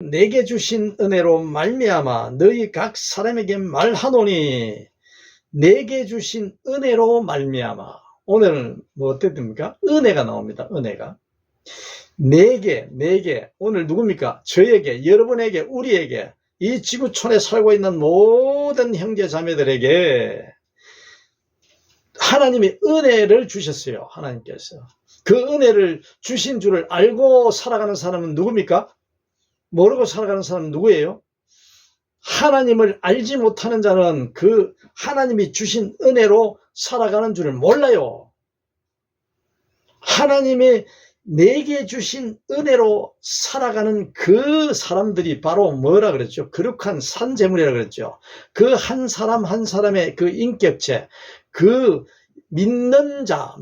내게 주신 은혜로 말미암아 너희 각 사람에게 말하노니. 내게 주신 은혜로 말미암아. 오늘은 뭐 어떻게 됩니까? 은혜가 나옵니다. 은혜가. 내게. 오늘 누굽니까? 저에게, 여러분에게, 우리에게, 이 지구촌에 살고 있는 모든 형제 자매들에게 하나님이 은혜를 주셨어요. 하나님께서. 그 은혜를 주신 줄을 알고 살아가는 사람은 누굽니까? 모르고 살아가는 사람은 누구예요? 하나님을 알지 못하는 자는 그 하나님이 주신 은혜로 살아가는 줄을 몰라요. 하나님이 내게 주신 은혜로 살아가는 그 사람들이 바로 뭐라 그랬죠? 거룩한 산재물이라 그랬죠. 그 한 사람 한 사람의 그 인격체, 그 믿는 자,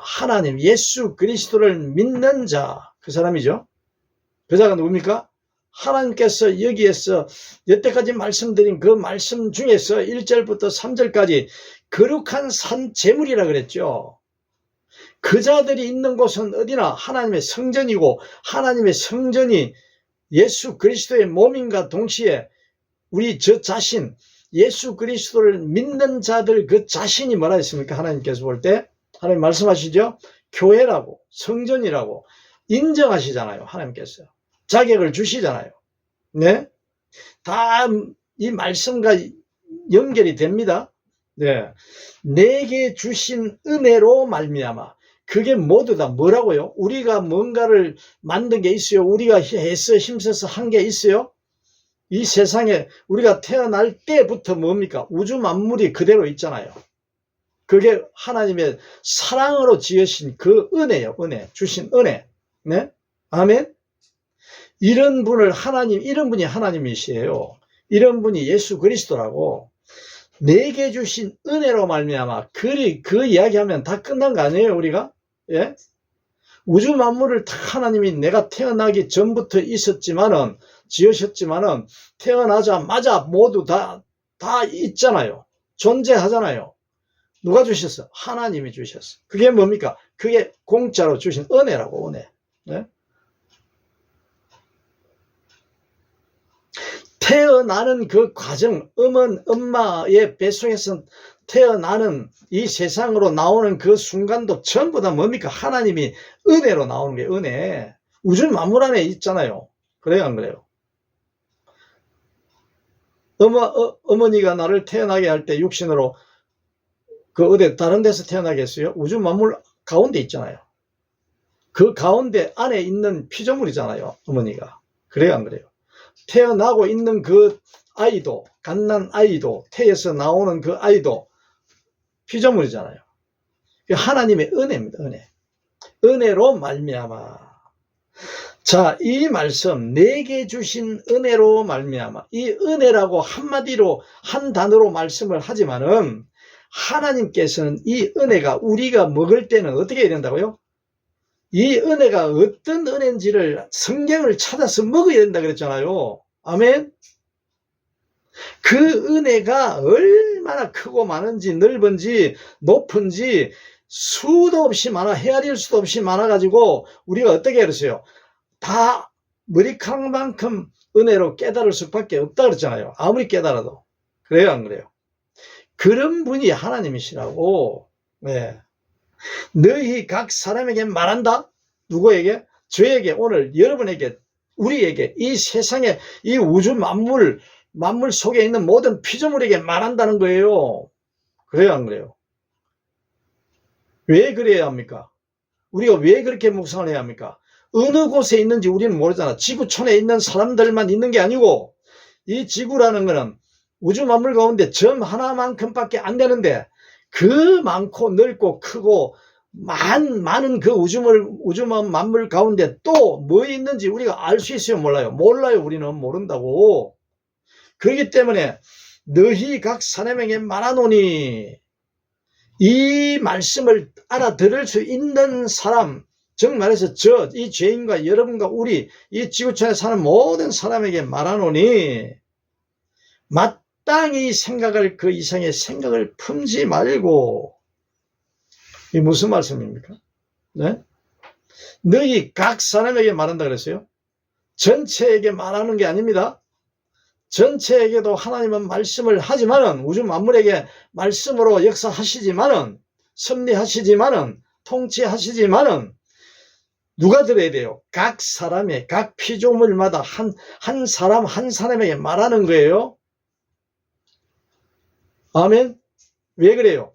하나님 예수 그리스도를 믿는 자, 그 사람이죠. 그 자가 누굽니까? 하나님께서 여기에서 여태까지 말씀드린 그 말씀 중에서 1절부터 3절까지 거룩한 산재물이라 그랬죠. 그 자들이 있는 곳은 어디나 하나님의 성전이고, 하나님의 성전이 예수 그리스도의 몸인가 동시에 우리 저 자신, 예수 그리스도를 믿는 자들 그 자신이 뭐라 했습니까? 하나님께서 볼 때 하나님 말씀하시죠. 교회라고, 성전이라고 인정하시잖아요. 하나님께서 자격을 주시잖아요. 네, 다 이 말씀과 연결이 됩니다. 네, 내게 주신 은혜로 말미암아. 그게 모두 다 뭐라고요? 우리가 뭔가를 만든 게 있어요? 우리가 해서 힘써서 한 게 있어요? 이 세상에 우리가 태어날 때부터 뭡니까? 우주 만물이 그대로 있잖아요. 그게 하나님의 사랑으로 지으신 그 은혜요. 은혜, 주신 은혜. 네, 아멘. 이런 분을 이런 분이 하나님이시에요. 이런 분이 예수 그리스도라고. 내게 주신 은혜로 말미암아. 그 이야기하면 다 끝난 거 아니에요, 우리가? 예? 우주 만물을 다 하나님이 내가 태어나기 전부터 있었지만은, 지으셨지만은, 태어나자마자 모두 다 있잖아요. 존재하잖아요. 누가 주셨어? 하나님이 주셨어. 그게 뭡니까? 그게 공짜로 주신 은혜라고, 은혜. 네? 태어나는 그 과정, 엄마의 뱃속에서 태어나는 이 세상으로 나오는 그 순간도 전부 다 뭡니까? 하나님이 은혜로 나오는 게 은혜. 우주 만물 안에 있잖아요. 그래요, 안 그래요? 어머니가 나를 태어나게 할 때 육신으로 어디 다른 데서 태어나게 했어요? 우주 만물 가운데 있잖아요. 그 가운데 안에 있는 피조물이잖아요, 어머니가. 그래요, 안 그래요? 태어나고 있는 그 아이도, 갓난 아이도, 태에서 나오는 그 아이도 피조물이잖아요. 하나님의 은혜입니다. 은혜. 은혜로 말미암아. 자, 이 말씀, 내게 주신 은혜로 말미암아. 이 은혜라고 한마디로, 한 단어로 말씀을 하지만은 하나님께서는 이 은혜가 우리가 먹을 때는 어떻게 해야 된다고요? 이 은혜가 어떤 은혜인지를 성경을 찾아서 먹어야 된다 그랬잖아요. 아멘. 그 은혜가 얼마나 크고 많은지, 넓은지, 높은지 수도 없이 많아, 헤아릴 수도 없이 많아가지고 우리가 어떻게 그랬어요? 다 머리카락만큼 은혜로 깨달을 수밖에 없다 그랬잖아요. 아무리 깨달아도. 그래요, 안 그래요? 그런 분이 하나님이시라고. 네. 너희 각 사람에게 말한다. 누구에게? 저에게, 오늘 여러분에게, 우리에게, 이 세상에, 이 우주 만물 속에 있는 모든 피조물에게 말한다는 거예요. 그래요, 안 그래요? 왜 그래야 합니까? 우리가 왜 그렇게 묵상을 해야 합니까? 어느 곳에 있는지 우리는 모르잖아. 지구촌에 있는 사람들만 있는 게 아니고, 이 지구라는 거는 우주 만물 가운데 점 하나만큼밖에 안 되는데, 그 많고 넓고 크고 많은 그 우주 만물 가운데 또 뭐 있는지 우리가 알 수 있어요? 몰라요? 몰라요. 우리는 모른다고. 그렇기 때문에 너희 각 사람에게 말하노니, 이 말씀을 알아들을 수 있는 사람, 즉 말해서 이 죄인과 여러분과 우리 이 지구촌에 사는 모든 사람에게 말하노니, 마땅히 생각을, 그 이상의 생각을 품지 말고. 이게 무슨 말씀입니까? 네? 너희 각 사람에게 말한다 그랬어요? 전체에게 말하는 게 아닙니다. 전체에게도 하나님은 말씀을 하지만은, 우주 만물에게 말씀으로 역사하시지만은, 섭리하시지만은, 통치하시지만은, 누가 들어야 돼요? 각 사람의, 각 피조물마다 한 사람 한 사람에게 말하는 거예요. 아멘. 왜 그래요?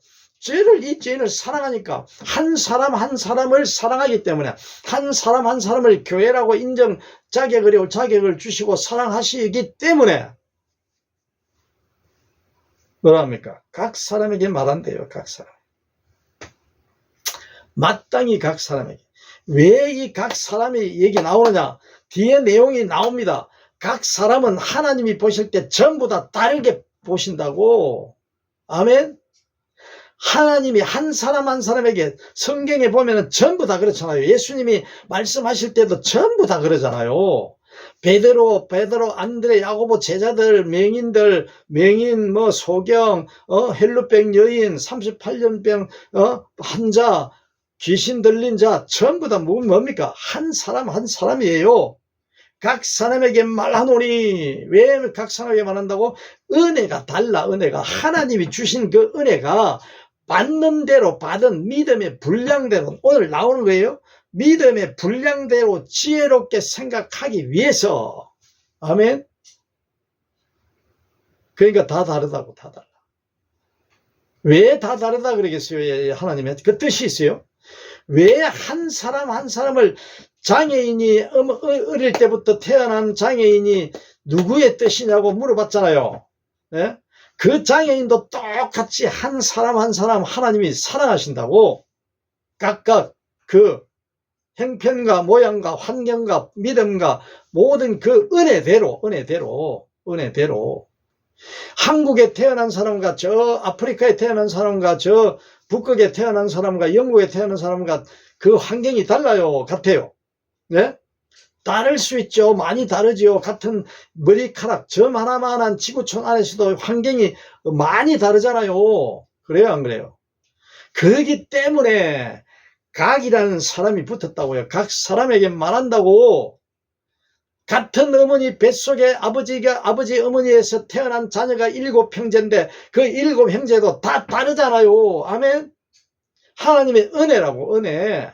이 죄인을 사랑하니까, 한 사람 한 사람을 사랑하기 때문에, 한 사람 한 사람을 교회라고 자격을 주시고 사랑하시기 때문에, 뭐라 합니까? 각 사람에게 말한대요. 각 사람. 마땅히 각 사람에게. 왜 이 각 사람이 얘기 나오느냐? 뒤에 내용이 나옵니다. 각 사람은 하나님이 보실 때 전부 다 다르게 보신다고. 아멘. 하나님이 한 사람 한 사람에게, 성경에 보면은 전부 다 그렇잖아요. 예수님이 말씀하실 때도 전부 다 그러잖아요. 베드로, 안드레, 야고보 제자들, 명인들, 소경, 헬루병 여인, 38년병 환자, 귀신 들린 자, 전부 다 뭡니까? 한 사람 한 사람이에요. 각 사람에게 말하노니. 왜 각 사람에게 말한다고? 은혜가 달라. 은혜가, 하나님이 주신 그 은혜가 받는 대로 받은 믿음의 분량대로 오늘 나오는 거예요. 믿음의 분량대로 지혜롭게 생각하기 위해서. 아멘. 그러니까 다 다르다고. 다 달라. 왜 다 다르다 그러겠어요? 하나님의 그 뜻이 있어요. 왜 한 사람 한 사람을, 장애인이 어릴 때부터 태어난 장애인이 누구의 뜻이냐고 물어봤잖아요. 네? 그 장애인도 똑같이 한 사람 한 사람 하나님이 사랑하신다고. 각각 그 형편과 모양과 환경과 믿음과 모든 그 은혜대로 한국에 태어난 사람과 저 아프리카에 태어난 사람과 저 북극에 태어난 사람과 영국에 태어난 사람과 그 환경이 달라요. 같아요. 네? 다를 수 있죠. 많이 다르죠. 같은 머리카락 점 하나만한 지구촌 안에서도 환경이 많이 다르잖아요. 그래요, 안 그래요? 그렇기 때문에 각이라는 사람이 붙었다고요. 각 사람에게 말한다고. 같은 어머니 뱃속에 아버지 어머니에서 태어난 자녀가 7형제인데 그 7형제도 다 다르잖아요. 아멘. 하나님의 은혜라고. 은혜.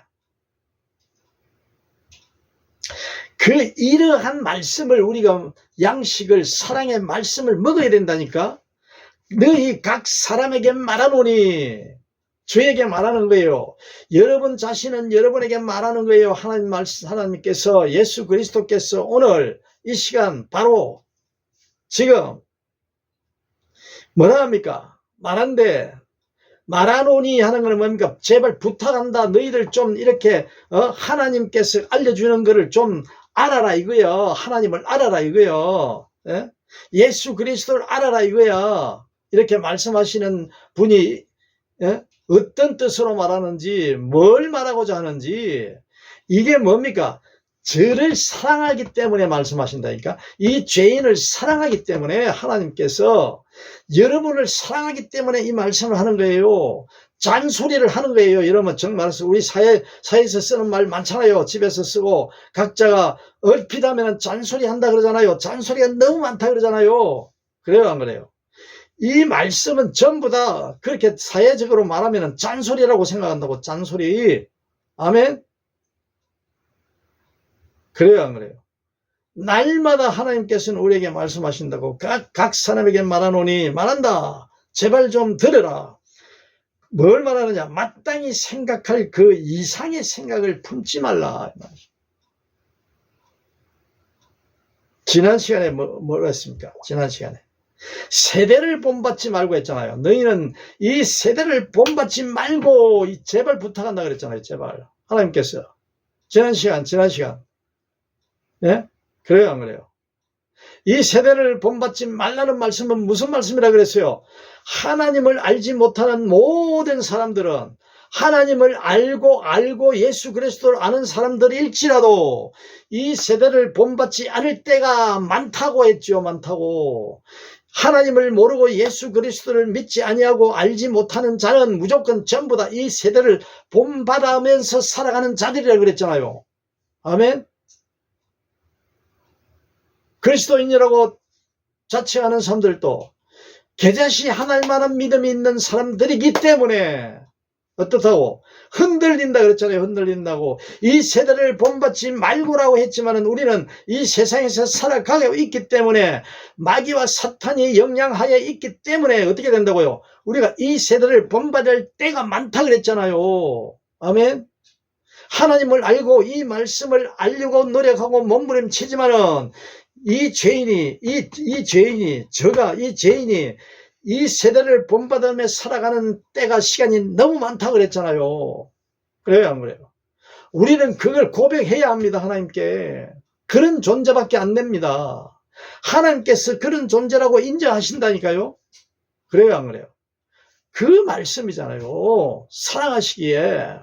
그 이러한 말씀을 우리가, 양식을, 사랑의 말씀을 먹어야 된다니까. 너희 각 사람에게 말하노니. 저에게 말하는 거예요. 여러분 자신은 여러분에게 말하는 거예요. 하나님께서, 예수 그리스도께서 오늘 이 시간 바로 지금 뭐라 합니까? 말하노니 하는 건 뭡니까? 제발 부탁한다. 너희들 좀 이렇게 하나님께서 알려주는 거를 좀 알아라 이거야. 하나님을 알아라 이거야. 예? 예수 그리스도를 알아라 이거야. 이렇게 말씀하시는 분이, 예? 어떤 뜻으로 말하는지, 뭘 말하고자 하는지, 이게 뭡니까? 저를 사랑하기 때문에 말씀하신다니까. 이 죄인을 사랑하기 때문에 하나님께서, 여러분을 사랑하기 때문에 이 말씀을 하는 거예요. 잔소리를 하는 거예요. 여러분, 정말 우리 사회에서 쓰는 말 많잖아요. 집에서 쓰고, 각자가 얼핏 하면 잔소리 한다 그러잖아요. 잔소리가 너무 많다 그러잖아요. 그래요, 안 그래요? 이 말씀은 전부 다 그렇게 사회적으로 말하면 잔소리라고 생각한다고. 잔소리. 아멘. 그래요, 안 그래요? 날마다 하나님께서는 우리에게 말씀하신다고. 각 사람에게 말하노니. 말한다. 제발 좀 들으라. 뭘 말하느냐? 마땅히 생각할 그 이상의 생각을 품지 말라. 지난 시간에 뭐라 했습니까? 지난 시간에 세대를 본받지 말고 했잖아요. 너희는 이 세대를 본받지 말고 제발 부탁한다 그랬잖아요. 제발. 하나님께서. 지난 시간. 예? 그래요, 안 그래요? 이 세대를 본받지 말라는 말씀은 무슨 말씀이라 그랬어요? 하나님을 알지 못하는 모든 사람들은, 하나님을 알고 예수 그리스도를 아는 사람들일지라도 이 세대를 본받지 않을 때가 많다고 했죠. 많다고. 하나님을 모르고 예수 그리스도를 믿지 아니하고 알지 못하는 자는 무조건 전부 다 이 세대를 본받으면서 살아가는 자들이라고 그랬잖아요. 아멘. 그리스도인이라고 자칭하는 사람들도 겨자씨 하나만한 믿음이 있는 사람들이기 때문에 어떻다고? 흔들린다 그랬잖아요. 흔들린다고. 이 세대를 본받지 말고라고 했지만은 우리는 이 세상에서 살아가고 있기 때문에 마귀와 사탄이 영향하에 있기 때문에 어떻게 된다고요? 우리가 이 세대를 본받을 때가 많다 그랬잖아요. 아멘. 하나님을 알고 이 말씀을 알려고 노력하고 몸부림치지만은 이 죄인이 이 세대를 본받으며 살아가는 때가 시간이 너무 많다 그랬잖아요. 그래요, 안 그래요? 우리는 그걸 고백해야 합니다. 하나님께. 그런 존재밖에 안 됩니다. 하나님께서 그런 존재라고 인정하신다니까요. 그래요, 안 그래요? 그 말씀이잖아요. 사랑하시기에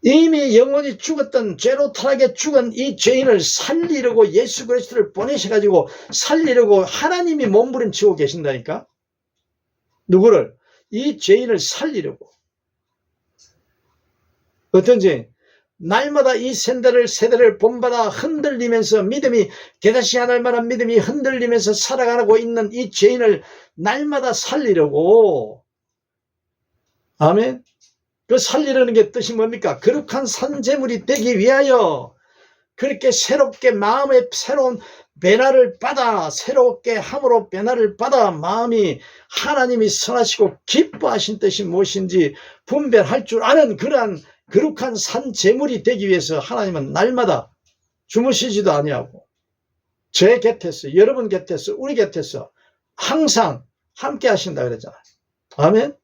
이미 영원히 죽었던 죄로 타락에 죽은 이 죄인을 살리려고 예수 그리스도를 보내셔가지고 살리려고 하나님이 몸부림치고 계신다니까. 누구를? 이 죄인을 살리려고. 어떤 죄인? 날마다 이 세대를 본받아 흔들리면서 믿음이 겨자씨 하나 만한 믿음이 흔들리면서 살아가고 있는 이 죄인을 날마다 살리려고. 아멘. 그 살리려는 게 뜻이 뭡니까? 거룩한 산제물이 되기 위하여 그렇게 새롭게 마음의 새로운 변화를 받아 새롭게 함으로 변화를 받아 마음이 하나님이 선하시고 기뻐하신 뜻이 무엇인지 분별할 줄 아는 그러한 거룩한 산제물이 되기 위해서 하나님은 날마다 주무시지도 아니하고 제 곁에서 여러분 곁에서 우리 곁에서 항상 함께 하신다 그랬잖아요. 아멘.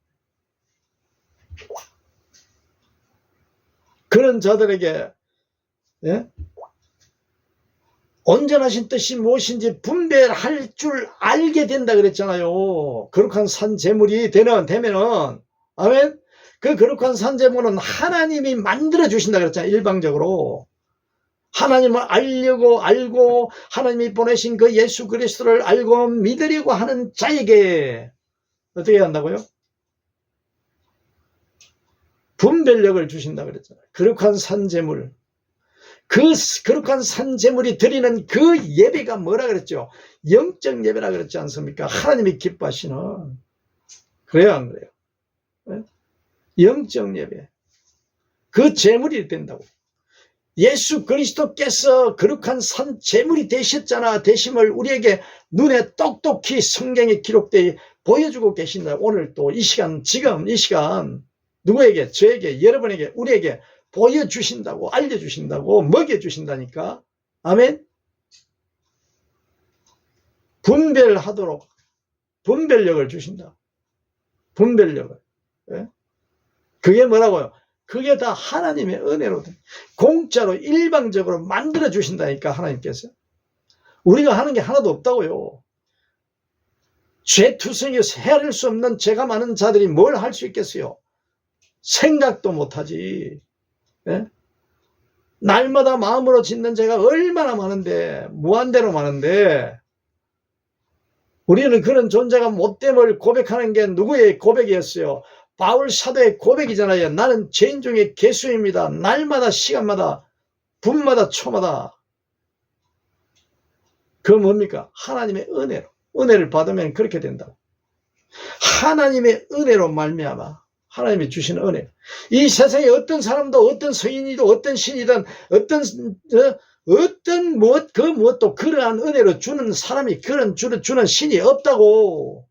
그런 자들에게 온전하신 뜻이 무엇인지 분별할 줄 알게 된다 그랬잖아요. 거룩한 산제물이 되면은 아멘. 그 거룩한 산제물은 하나님이 만들어 주신다 그랬잖아요. 일방적으로 하나님을 알고 하나님이 보내신 그 예수 그리스도를 알고 믿으려고 하는 자에게 어떻게 한다고요? 분별력을 주신다 그랬잖아요. 거룩한 산제물. 그 거룩한 산제물이 드리는 그 예배가 뭐라 그랬죠? 영적 예배라 그랬지 않습니까? 하나님이 기뻐하시는. 그래요, 안 그래요? 네? 영적 예배. 그 제물이 된다고. 예수 그리스도께서 거룩한 산제물이 되셨잖아. 되심을 우리에게 눈에 똑똑히 성경에 기록되어 보여주고 계신다. 오늘 또 이 시간, 지금 이 시간 누구에게? 저에게, 여러분에게, 우리에게 보여주신다고, 알려주신다고, 먹여주신다니까. 아멘. 분별하도록 분별력을 주신다. 분별력을. 네? 그게 뭐라고요? 그게 다 하나님의 은혜로 공짜로 일방적으로 만들어 주신다니까. 하나님께서. 우리가 하는 게 하나도 없다고요. 죄투성이어서 헤아릴 수 없는 죄가 많은 자들이 뭘 할 수 있겠어요? 생각도 못하지. 예? 날마다 마음으로 짓는 죄가 얼마나 많은데, 무한대로 많은데, 우리는 그런 존재가 못됨을 고백하는 게 누구의 고백이었어요? 바울 사도의 고백이잖아요. 나는 죄인 중에 괴수입니다. 날마다, 시간마다, 분마다, 초마다. 그건 뭡니까? 하나님의 은혜로. 은혜를 받으면 그렇게 된다고. 하나님의 은혜로 말미암아. 하나님이 주시는 은혜. 이 세상에 어떤 사람도, 어떤 서인이든, 어떤 신이든, 어떤 무엇도 그러한 은혜로 주는 사람이, 그런 주는 신이 없다고.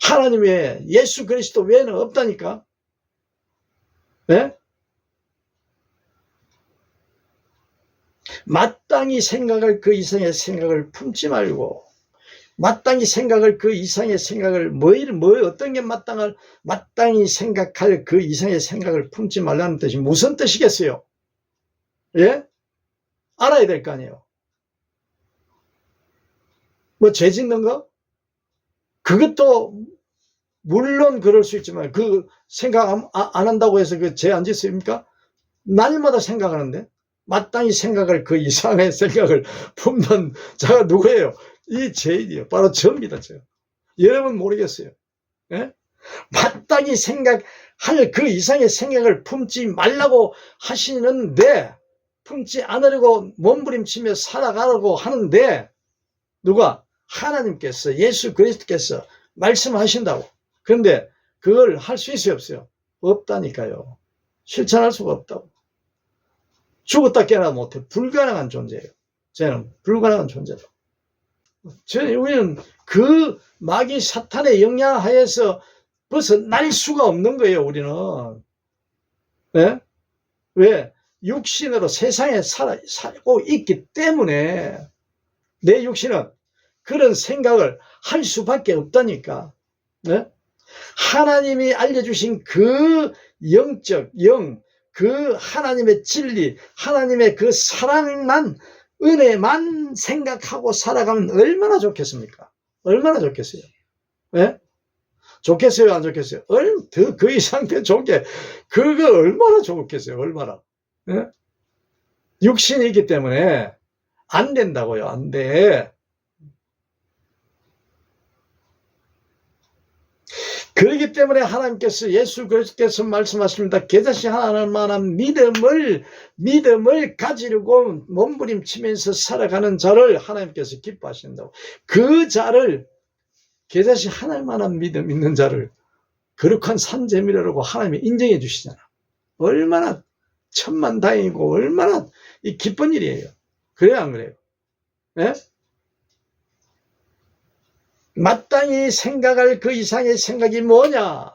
하나님 외에, 예수 그리스도 외에는 없다니까. 네? 마땅히 생각할 그 이상의 생각을 품지 말고, 마땅히 생각할 그 이상의 생각을 어떤 게 마땅히 생각할 그 이상의 생각을 품지 말라는 뜻이 무슨 뜻이겠어요? 예? 알아야 될 거 아니에요. 뭐 죄 짓는 거? 그것도 물론 그럴 수 있지만 그 생각 안 한다고 해서 그 죄 안 짓습니까? 날마다 생각하는데 마땅히 생각할 그 이상의 생각을 품는 자가 누구예요? 이 죄인이요. 바로 저입니다. 저. 여러분 모르겠어요. 예? 마땅히 생각할 그 이상의 생각을 품지 말라고 하시는데 품지 않으려고 몸부림치며 살아가려고 하는데 누가? 하나님께서, 예수 그리스도께서 말씀하신다고. 그런데 그걸 할 수 있어요, 없어요? 없다니까요. 실천할 수가 없다고. 죽었다 깨어나 못해. 불가능한 존재예요. 쟤는 불가능한 존재다. 우리는 그 마귀 사탄의 영향 하에서 벗어날 수가 없는 거예요, 우리는. 네? 왜? 육신으로 세상에 살고 있기 때문에 내 육신은 그런 생각을 할 수밖에 없다니까. 네? 하나님이 알려주신 그 영적 그 하나님의 진리, 하나님의 그 사랑만, 은혜만 생각하고 살아가면 얼마나 좋겠습니까? 얼마나 좋겠어요? 네? 좋겠어요, 안 좋겠어요? 그 이상 더 좋게, 그거 얼마나 좋겠어요, 얼마나. 네? 육신이 있기 때문에 안 된다고요, 안 돼. 그렇기 때문에 하나님께서, 예수 그리스도께서 말씀하십니다. 계자씨 하나님만한 믿음을 가지려고 몸부림치면서 살아가는 자를 하나님께서 기뻐하신다고. 그 자를, 계자씨 하나님만한 믿음 있는 자를 거룩한 산재미라고 하나님이 인정해 주시잖아. 얼마나 천만다행이고 얼마나 이 기쁜 일이에요. 그래요, 안 그래요? 네? 마땅히 생각할 그 이상의 생각이 뭐냐?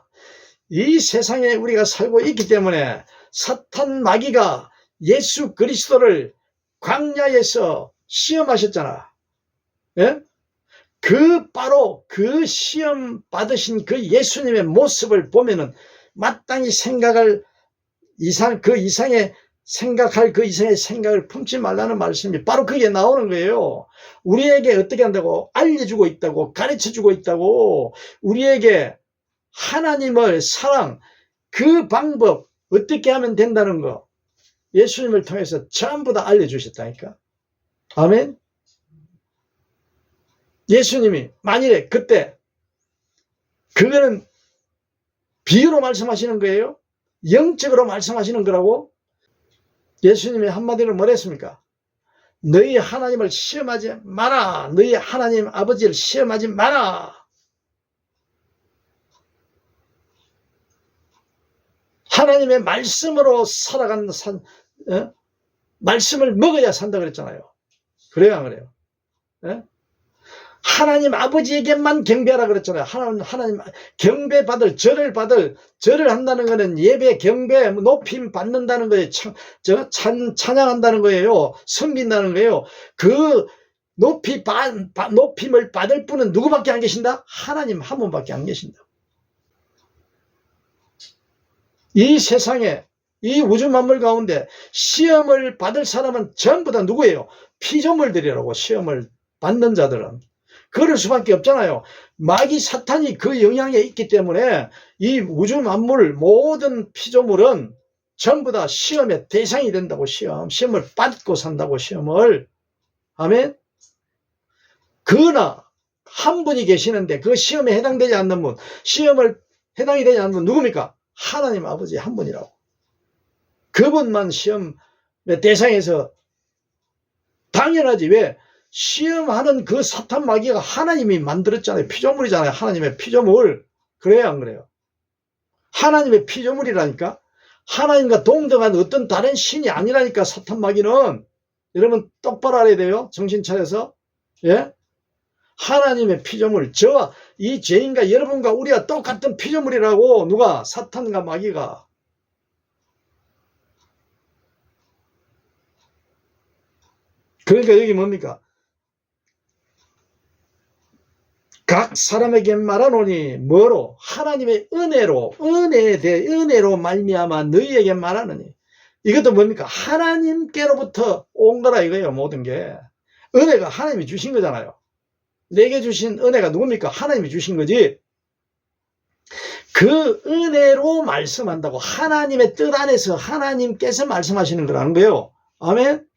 이 세상에 우리가 살고 있기 때문에 사탄 마귀가 예수 그리스도를 광야에서 시험하셨잖아. 예? 바로 그 시험 받으신 그 예수님의 모습을 보면은 마땅히 생각할 그 이상의 생각을 품지 말라는 말씀이 바로 그게 나오는 거예요. 우리에게 어떻게 한다고? 알려주고 있다고, 가르쳐주고 있다고, 우리에게 하나님을 사랑, 그 방법, 어떻게 하면 된다는 거, 예수님을 통해서 전부 다 알려주셨다니까. 아멘? 예수님이 만일에 그때, 그거는 비유로 말씀하시는 거예요? 영적으로 말씀하시는 거라고? 예수님이 한마디로 뭐라 했습니까? 너희 하나님을 시험하지 마라. 너희 하나님 아버지를 시험하지 마라. 하나님의 말씀으로 살아가는 말씀을 먹어야 산다 그랬잖아요. 그래요, 안 그래요? 예? 하나님 아버지에게만 경배하라 그랬잖아요. 하나님 경배받을, 절을 한다는 것은 예배, 경배, 높임 받는다는 거예요. 찬양한다는 거예요. 섬긴다는 거예요. 그 높임을 받을 분은 누구밖에 안 계신다? 하나님 한 분밖에 안 계신다. 이 세상에, 이 우주 만물 가운데 시험을 받을 사람은 전부 다 누구예요? 피조물들이라고. 시험을 받는 자들은. 그럴 수밖에 없잖아요. 마귀 사탄이 그 영향에 있기 때문에 이 우주 만물 모든 피조물은 전부 다 시험의 대상이 된다고. 시험을 받고 산다고. 시험을. 아멘. 그러나 한 분이 계시는데 그 시험에 해당되지 않는 분, 시험을 해당이 되지 않는 분 누굽니까? 하나님 아버지 한 분이라고. 그분만 시험의 대상에서 당연하지. 왜? 시험하는 그 사탄 마귀가 하나님이 만들었잖아요. 피조물이잖아요. 하나님의 피조물. 그래요, 안 그래요? 하나님의 피조물이라니까. 하나님과 동등한 어떤 다른 신이 아니라니까, 사탄 마귀는. 여러분 똑바로 알아야 돼요. 정신 차려서. 예? 하나님의 피조물, 저와 이 죄인과 여러분과 우리가 똑같은 피조물이라고. 누가? 사탄과 마귀가. 그러니까 여기 뭡니까? 각 사람에게 말하노니 뭐로? 하나님의 은혜로 말미암아 너희에게 말하느니. 이것도 뭡니까? 하나님께로부터 온 거라 이거예요. 모든 게. 은혜가 하나님이 주신 거잖아요. 내게 주신 은혜가 누굽니까? 하나님이 주신 거지. 그 은혜로 말씀한다고. 하나님의 뜻 안에서 하나님께서 말씀하시는 거라는 거예요. 아멘.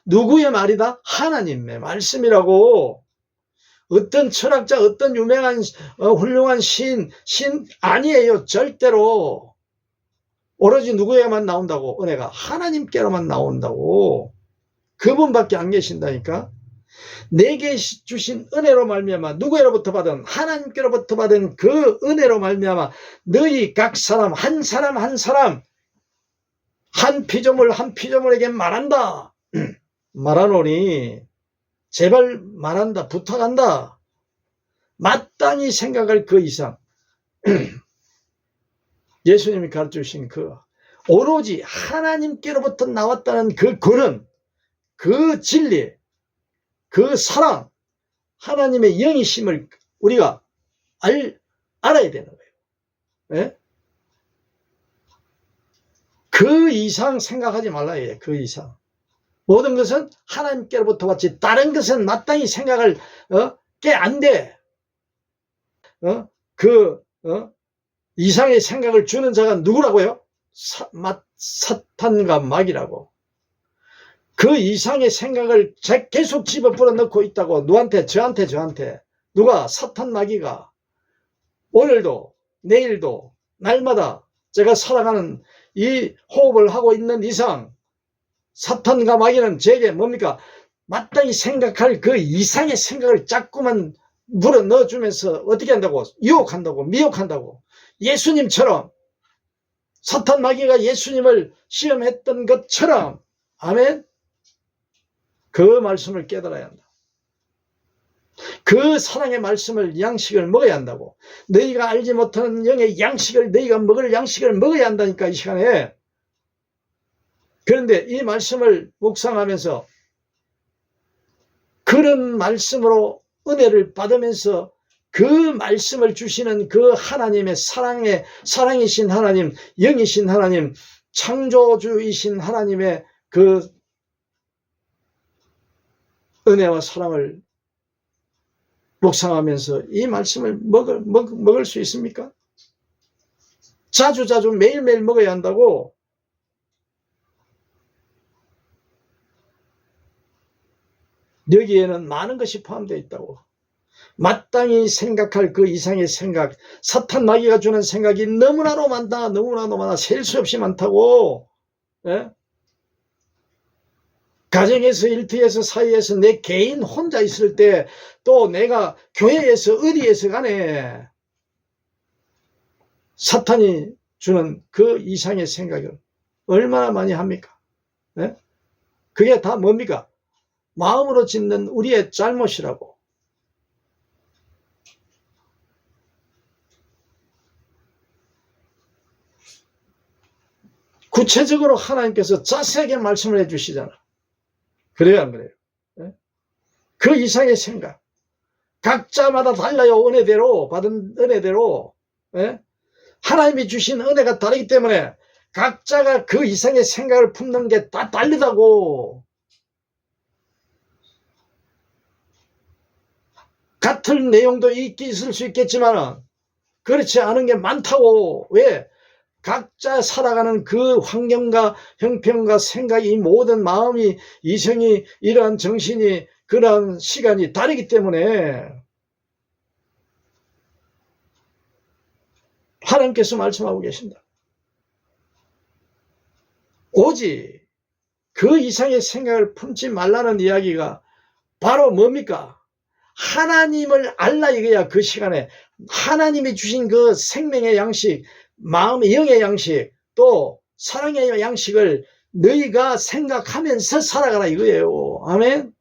누구의 말이다? 하나님의 말씀이라고. 어떤 철학자, 어떤 유명한 훌륭한 신 아니에요. 절대로. 오로지 누구에게만 나온다고? 은혜가 하나님께로만 나온다고. 그분밖에 안 계신다니까. 내게 주신 은혜로 말미암아 누구로부터 받은 하나님께로부터 받은 그 은혜로 말미암아 너희 각 사람 한 사람 한 사람 한 피조물 한 피조물에게 말한다. 말하노니 제발 말한다. 부탁한다. 마땅히 생각할 그 이상 예수님이 가르쳐주신 그 오로지 하나님께로부터 나왔다는 그 근원, 그 진리, 그 사랑, 하나님의 영이심을 우리가 알아야 되는 거예요. 예? 그 이상 생각하지 말아야 해요. 그 이상. 모든 것은 하나님께로부터 왔지 다른 것은 마땅히 생각할 게 안 돼. 이상의 생각을 주는 자가 누구라고요? 사탄과 마귀라고. 그 이상의 생각을 계속 집어불어 넣고 있다고. 누구한테? 저한테. 누가? 사탄 마귀가. 오늘도 내일도 날마다 제가 살아가는 이 호흡을 하고 있는 이상 사탄과 마귀는 제게 뭡니까? 마땅히 생각할 그 이상의 생각을 자꾸만 물어 넣어주면서 어떻게 한다고? 유혹한다고, 미혹한다고. 예수님처럼 사탄 마귀가 예수님을 시험했던 것처럼. 아멘. 그 말씀을 깨달아야 한다. 그 사랑의 말씀을 양식을 먹어야 한다고. 너희가 알지 못하는 영의 양식을 너희가 먹을 양식을 먹어야 한다니까 이 시간에. 그런데 이 말씀을 묵상하면서 그런 말씀으로 은혜를 받으면서 그 말씀을 주시는 그 하나님의 사랑이신 하나님, 영이신 하나님, 창조주이신 하나님의 그 은혜와 사랑을 묵상하면서 이 말씀을 먹을 수 있습니까? 자주 매일매일 먹어야 한다고. 여기에는 많은 것이 포함되어 있다고. 마땅히 생각할 그 이상의 생각, 사탄 마귀가 주는 생각이 너무나도 많아, 셀 수 없이 많다고. 예? 가정에서, 일터에서, 사이에서, 내 개인 혼자 있을 때, 또 내가 교회에서, 어디에서 간에 사탄이 주는 그 이상의 생각을 얼마나 많이 합니까? 예? 그게 다 뭡니까? 마음으로 짓는 우리의 잘못이라고. 구체적으로 하나님께서 자세하게 말씀을 해주시잖아. 그래요, 안 그래요? 그 이상의 생각. 각자마다 달라요. 은혜대로, 받은 은혜대로. 하나님이 주신 은혜가 다르기 때문에 각자가 그 이상의 생각을 품는 게 다 다르다고. 같은 내용도 있을 수 있겠지만 그렇지 않은 게 많다고. 왜? 각자 살아가는 그 환경과 형편과 생각이, 모든 마음이, 이성이, 이러한 정신이, 그러한 시간이 다르기 때문에 하나님께서 말씀하고 계신다. 오직 그 이상의 생각을 품지 말라는 이야기가 바로 뭡니까? 하나님을 알라 이거야. 그 시간에 하나님이 주신 그 생명의 양식, 마음의 영의 양식, 또 사랑의 양식을 너희가 생각하면서 살아가라 이거예요. 아멘.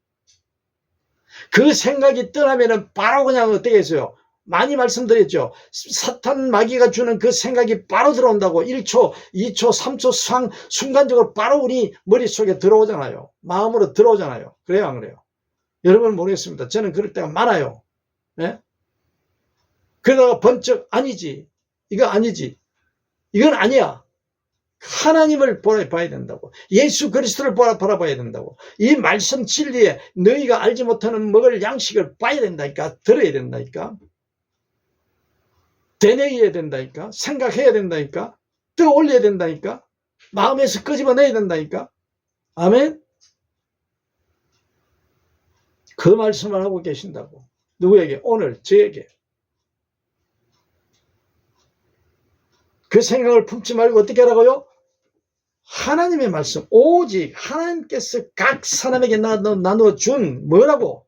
그 생각이 떠나면은 바로 그냥 어떻게 했어요? 많이 말씀드렸죠. 사탄 마귀가 주는 그 생각이 바로 들어온다고. 1초, 2초, 3초 순간적으로 바로 우리 머릿속에 들어오잖아요. 마음으로 들어오잖아요. 그래요, 안 그래요? 여러분 모르겠습니다. 저는 그럴 때가 많아요. 네? 그러다가 번쩍 아니지. 이거 아니지. 이건 아니야. 하나님을 봐야 된다고. 예수 그리스도를 바라봐야 된다고. 이 말씀 진리에 너희가 알지 못하는 먹을 양식을 봐야 된다니까. 들어야 된다니까. 되뇌어야 된다니까. 생각해야 된다니까. 떠올려야 된다니까. 마음에서 끄집어내야 된다니까. 아멘. 그 말씀을 하고 계신다고. 누구에게? 오늘 저에게. 그 생각을 품지 말고 어떻게 하라고요? 하나님의 말씀, 오직 하나님께서 각 사람에게 나눠준 뭐라고?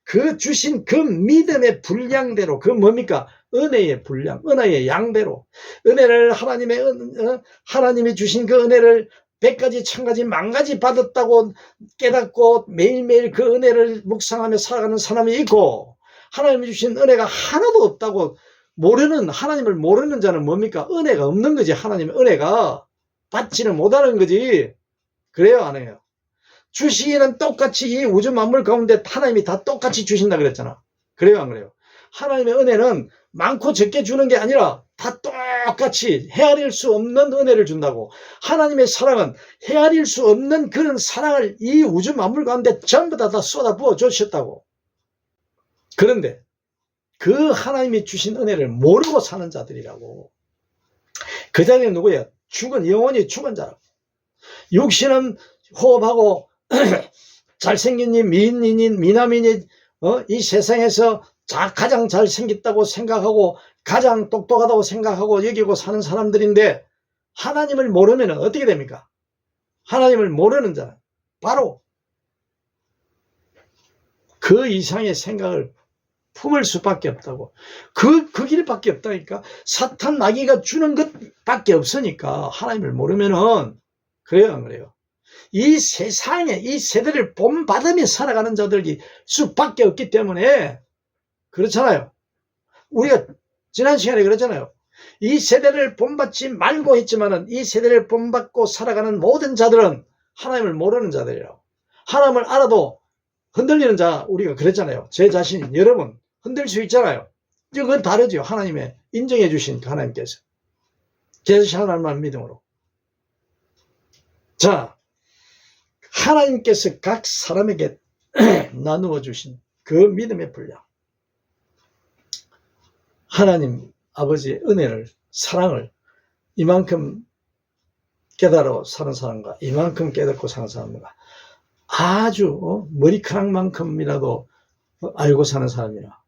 그 주신 그 믿음의 분량대로, 그 뭡니까? 은혜의 분량, 은혜의 양대로, 은혜를 하나님이 주신 그 은혜를 100가지, 1000가지, 10,000가지 받았다고 깨닫고 매일매일 그 은혜를 묵상하며 살아가는 사람이 있고, 하나님이 주신 은혜가 하나도 없다고 하나님을 모르는 자는 뭡니까? 은혜가 없는 거지. 하나님의 은혜가 받지는 못하는 거지. 그래요, 안 해요? 주시기는 똑같이 이 우주 만물 가운데 하나님이 다 똑같이 주신다 그랬잖아. 그래요, 안 그래요? 하나님의 은혜는 많고 적게 주는 게 아니라 다 똑같이 헤아릴 수 없는 은혜를 준다고. 하나님의 사랑은 헤아릴 수 없는 그런 사랑을 이 우주 만물 가운데 전부 다 쏟아부어 주셨다고. 그런데 그 하나님이 주신 은혜를 모르고 사는 자들이라고. 그 자리에 누구예요? 영원히 죽은 자라고. 육신은 호흡하고 잘생긴 미인인 미남인이 이 세상에서 가장 잘생겼다고 생각하고 가장 똑똑하다고 생각하고 여기고 사는 사람들인데, 하나님을 모르면 어떻게 됩니까? 하나님을 모르는 자는 바로 그 이상의 생각을 품을 수밖에 없다고. 그 길밖에 없다니까. 사탄 마귀가 주는 것밖에 없으니까 하나님을 모르면은. 그래요, 안 그래요? 이 세상에 이 세대를 본받으며 살아가는 자들이 수밖에 없기 때문에 그렇잖아요. 우리가 지난 시간에 그랬잖아요. 이 세대를 본받지 말고 했지만은 이 세대를 본받고 살아가는 모든 자들은 하나님을 모르는 자들이라고. 하나님을 알아도 흔들리는 자, 우리가 그랬잖아요. 제 자신, 여러분 흔들 수 있잖아요. 그건 다르죠. 하나님의 인정해 주신 하나님께서. 제 자신 하나님만 믿음으로. 자, 하나님께서 각 사람에게 나누어 주신 그 믿음의 분량. 하나님 아버지의 은혜를, 사랑을 이만큼 깨달아 사는 사람과 이만큼 깨닫고 사는 사람과 아주 머리카락만큼이라도 알고 사는 사람이나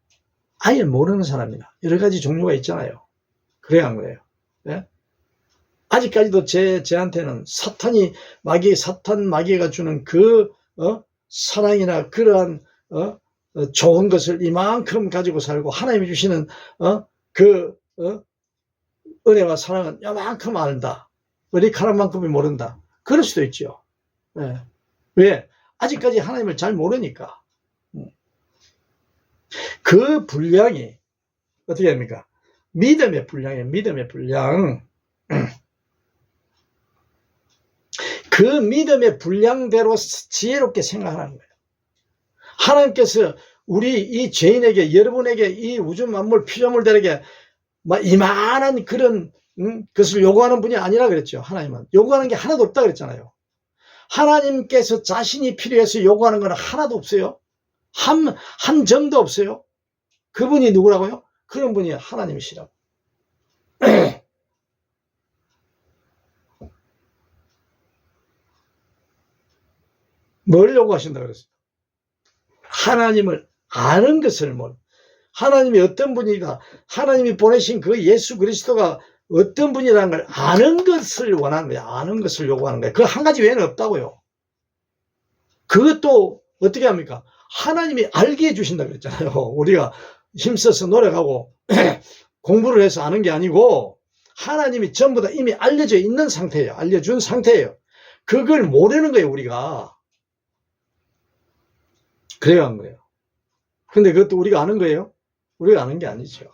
아예 모르는 사람이나 여러 가지 종류가 있잖아요. 그래요, 안 그래요? 네? 아직까지도 제한테는 사탄 마귀가 주는 그 사랑이나 그러한 좋은 것을 이만큼 가지고 살고, 하나님이 주시는 은혜와 사랑은 이만큼 안다. 머리카락만큼이 모른다. 그럴 수도 있죠. 네. 왜? 아직까지 하나님을 잘 모르니까. 그 분량이 어떻게 됩니까? 믿음의 분량이에요. 믿음의 분량. 그 믿음의 분량대로 지혜롭게 생각하는 거예요. 하나님께서 우리 이 죄인에게, 여러분에게, 이 우주 만물 피조물들에게 이만한 그런 것을 요구하는 분이 아니라 그랬죠. 하나님은 요구하는 게 하나도 없다 그랬잖아요. 하나님께서 자신이 필요해서 요구하는 건 하나도 없어요. 한 점도 없어요. 그분이 누구라고요? 그런 분이 하나님이시라고. 뭘 요구하신다 그랬어요? 하나님을 아는 것을 하나님이 어떤 분이다, 하나님이 보내신 그 예수 그리스도가 어떤 분이라는 걸 아는 것을 원하는 거야. 아는 것을 요구하는 거야. 그 한 가지 외에는 없다고요. 그것도 어떻게 합니까? 하나님이 알게 해주신다 그랬잖아요. 우리가 힘써서 노력하고 공부를 해서 아는 게 아니고 하나님이 전부 다 이미 알려져 있는 상태예요. 알려준 상태예요. 그걸 모르는 거예요, 우리가. 그래요, 안 그래요? 근데 그것도 우리가 아는 거예요? 우리가 아는 게 아니죠.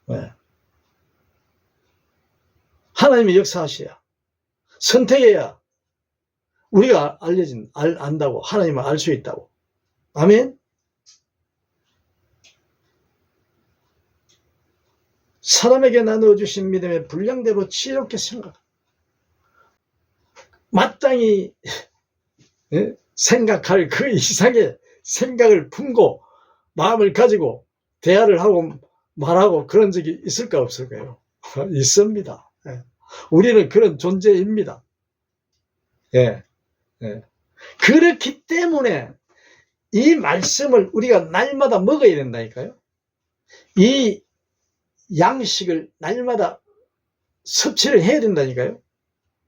네. 하나님이 역사하셔야, 선택해야 우리가 안다고, 하나님을 알 수 있다고. 아멘? 사람에게 나누어주신 믿음의 분량대로 지혜롭게 마땅히 생각할 그 이상의 생각을 품고 마음을 가지고 대화를 하고 말하고 그런 적이 있을까 없을까요? 있습니다. 우리는 그런 존재입니다. 예. 그렇기 때문에 이 말씀을 우리가 날마다 먹어야 된다니까요. 이 양식을 날마다 섭취를 해야 된다니까요.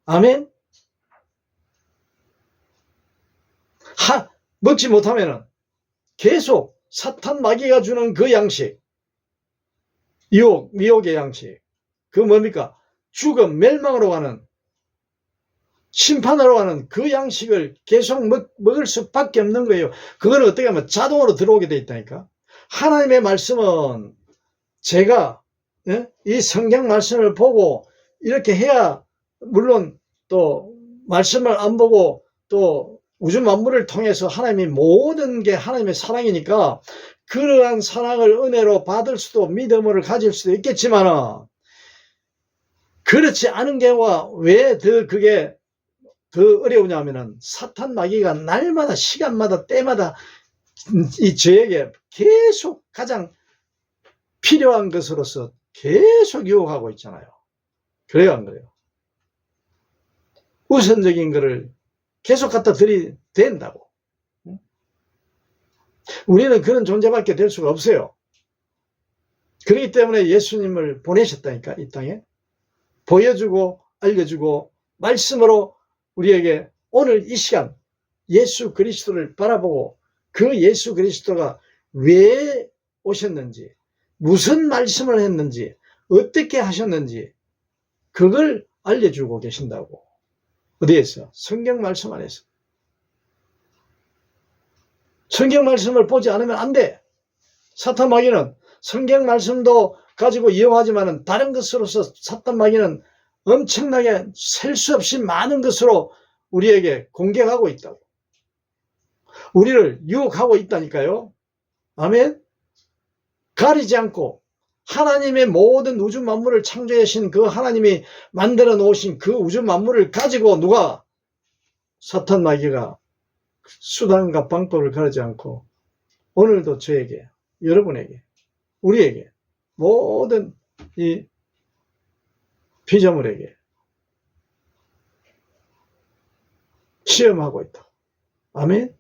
아멘. 먹지 못하면은 계속 사탄 마귀가 주는 그 양식, 유혹, 미혹의 양식, 그 뭡니까? 죽음, 멸망으로 가는, 심판으로 가는 그 양식을 계속 먹을 수밖에 없는 거예요. 그거는 어떻게 하면 자동으로 들어오게 돼 있다니까. 하나님의 말씀은 제가 이 성경 말씀을 보고 이렇게 해야, 물론 또 말씀을 안 보고 또 우주 만물을 통해서 하나님이 모든 게 하나님의 사랑이니까 그러한 사랑을 은혜로 받을 수도 믿음을 가질 수도 있겠지만, 그렇지 않은 경우가 왜 그게 더 어려우냐면은 사탄 마귀가 날마다 시간마다 때마다 이 저에게 계속 가장 필요한 것으로서 계속 유혹하고 있잖아요. 그래요, 안 그래요? 우선적인 것을 계속 갖다 들이댄다고. 우리는 그런 존재밖에 될 수가 없어요. 그렇기 때문에 예수님을 보내셨다니까, 이 땅에. 보여주고 알려주고 말씀으로 우리에게 오늘 이 시간 예수 그리스도를 바라보고 그 예수 그리스도가 왜 오셨는지, 무슨 말씀을 했는지, 어떻게 하셨는지 그걸 알려주고 계신다고. 어디에서? 성경 말씀 안에서. 성경 말씀을 보지 않으면 안 돼. 사탄 마귀는 성경 말씀도 가지고 이용하지만 다른 것으로서 사탄 마귀는 엄청나게 셀 수 없이 많은 것으로 우리에게 공격하고 있다고. 우리를 유혹하고 있다니까요. 아멘. 가리지 않고 하나님의 모든 우주 만물을 창조하신 그 하나님이 만들어 놓으신 그 우주 만물을 가지고 누가, 사탄 마귀가 수단과 방법을 가리지 않고 오늘도 저에게, 여러분에게, 우리에게, 모든 이 피조물에게 시험하고 있다. 아멘.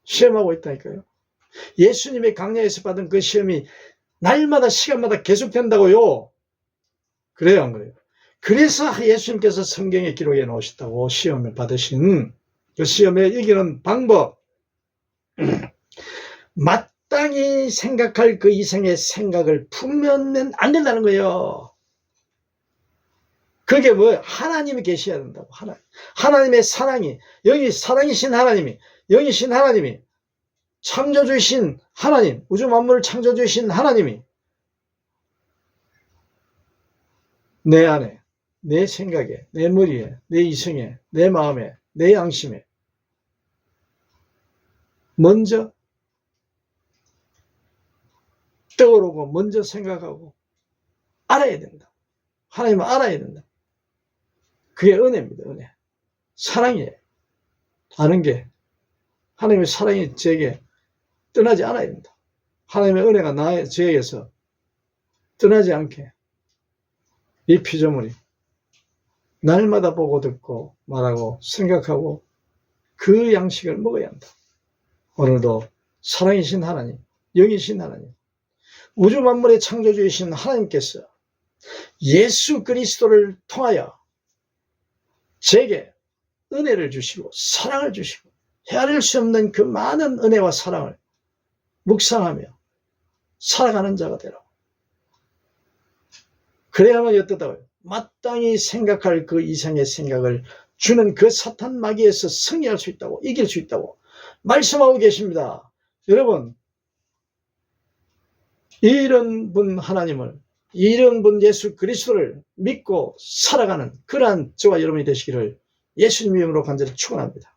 시험하고 있다니까요. 예수님의 강야에서 받은 그 시험이 날마다 시간마다 계속된다고요. 그래요, 안 그래요? 그래서 예수님께서 성경에 기록해 놓으셨다고. 시험을 받으신 그 시험에 이기는 방법, 마땅히 생각할 그 이상의 생각을 품으면 안 된다는 거예요. 그게 뭐예요? 하나님이 계셔야 된다고. 하나님의 사랑이, 여기 사랑이신 하나님이, 영이신 하나님이, 창조주이신 하나님, 우주 만물을 창조주이신 하나님이 내 안에, 내 생각에, 내 머리에, 내 이성에, 내 마음에, 내 양심에 먼저 떠오르고 먼저 생각하고 알아야 된다. 하나님을 알아야 된다. 그게 은혜입니다. 은혜. 사랑이에요. 아는 게, 하나님의 사랑이 제게 떠나지 않아야 된다. 하나님의 은혜가 저에게서 떠나지 않게 이 피조물이 날마다 보고 듣고 말하고 생각하고 그 양식을 먹어야 한다. 오늘도 사랑이신 하나님, 영이신 하나님, 우주 만물의 창조주이신 하나님께서 예수 그리스도를 통하여 제게 은혜를 주시고 사랑을 주시고 헤아릴 수 없는 그 많은 은혜와 사랑을 묵상하며 살아가는 자가 되라고. 그래야만 어떻다고요? 마땅히 생각할 그 이상의 생각을 주는 그 사탄 마귀에서 승리할 수 있다고, 이길 수 있다고 말씀하고 계십니다. 여러분, 이런 분 하나님을, 이런 분 예수 그리스도를 믿고 살아가는 그러한 저와 여러분이 되시기를 예수님 이름으로 간절히 축원합니다.